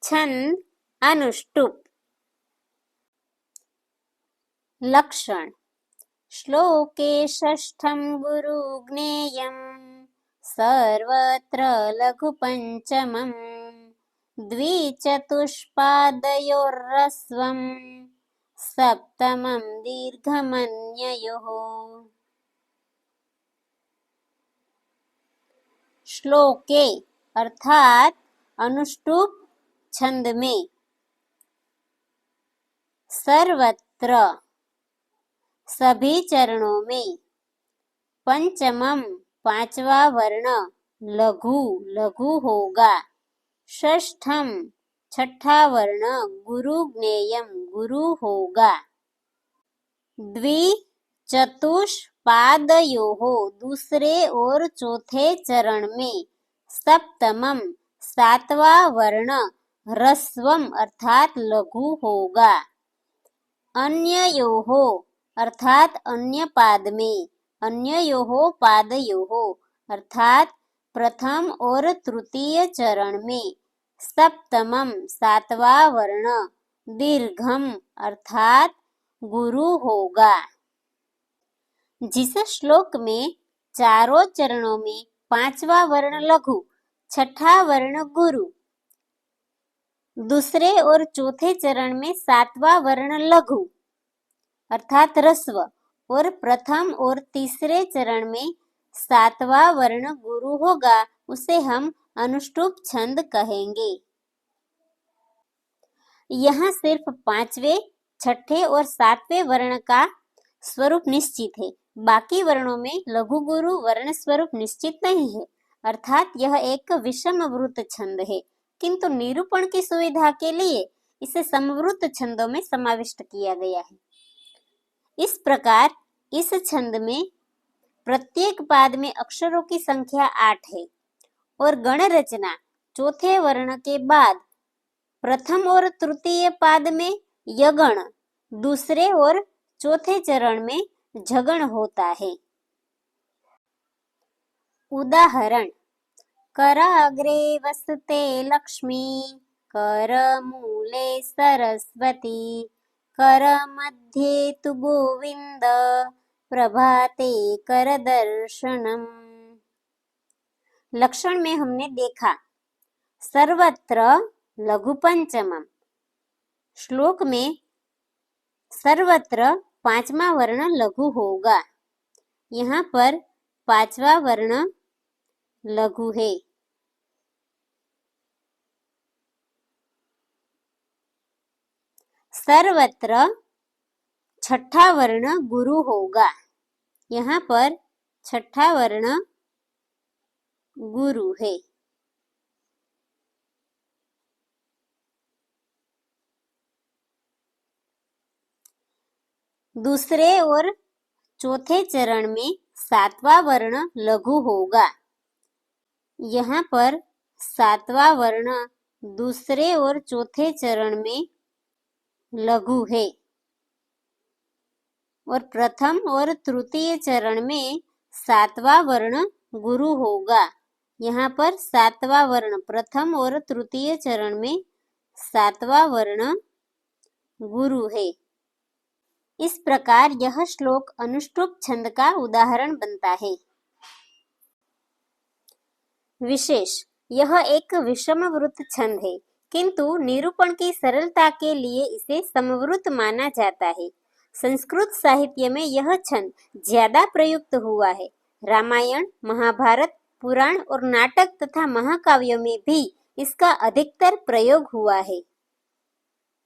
छंद अनुष्टुप। लक्षण। श्लोके षष्ठं गुरु ज्ञेयं सर्वत्र लघु पंचमं द्विचतुष्पादयोर्ह्रस्वं सप्तमं दीर्घमन्ययोः। श्लोके अर्थात अनुष्टुप छंद में, सर्वत्र सभी चरणों में, पंचमम पांचवा वर्ण लघु लघु होगा, षष्ठम छठा वर्ण गुरु ज्ञेयम गुरु होगा, द्विचतुष्पादयोः दूसरे और चौथे चरण में, सप्तमम सातवां वर्ण ह्रस्वम अर्थात लघु होगा, अन्ययोः अर्थात अन्य पाद में, अन्ययोः पादयोः अर्थात प्रथम और तृतीय चरण में, सप्तमम सातवां वर्ण दीर्घम अर्थात गुरु होगा। जिस श्लोक में चारों चरणों में पांचवा वर्ण लघु, छठा वर्ण गुरु, दूसरे और चौथे चरण में सातवां वर्ण लघु अर्थात ह्रस्व और प्रथम और तीसरे चरण में सातवां वर्ण गुरु होगा, उसे हम अनुष्टुप छंद कहेंगे। यहाँ सिर्फ पांचवें, छठे और सातवें वर्ण का स्वरूप निश्चित है, बाकी वर्णों में लघु गुरु वर्ण स्वरूप निश्चित नहीं है, अर्थात यह एक विषमवृत्त छंद है, किंतु निरूपण की सुविधा के लिए इसे समवृत्त छंदों में समाविष्ट किया गया है। इस प्रकार इस छंद में प्रत्येक पाद में अक्षरों की संख्या 8 है और गण रचना चौथे वर्ण के बाद प्रथम और तृतीय पाद में यगण, दूसरे और चौथे चरण में झगण होता है। उदाहरण। कराग्रे वसते लक्ष्मी, करमूले सरस्वती, करमध्ये तु गोविंद, प्रभाते करदर्शनम। लक्षण में हमने देखा सर्वत्र लघु पंचमम। श्लोक में सर्वत्र पांचवा वर्ण लघु होगा, यहाँ पर पांचवा वर्ण लघु है। सर्वत्र छठा वर्ण गुरु होगा, यहाँ पर छठा वर्ण गुरु है। दूसरे और चौथे चरण में सातवां वर्ण लघु होगा, यहाँ पर सातवां वर्ण दूसरे और चौथे चरण में लघु है और प्रथम और तृतीय चरण में सातवां वर्ण गुरु होगा, यहाँ पर सातवां वर्ण प्रथम और तृतीय चरण में सातवां वर्ण गुरु है। इस प्रकार यह श्लोक अनुष्टुप छंद का उदाहरण बनता है। विशेष। यह एक विषमवृत्त छंद है, किंतु निरूपण की सरलता के लिए इसे समवृत्त माना जाता है। संस्कृत साहित्य में यह छंद ज्यादा प्रयुक्त हुआ है। रामायण, महाभारत, पुराण और नाटक तथा महाकाव्यों में भी इसका अधिकतर प्रयोग हुआ है।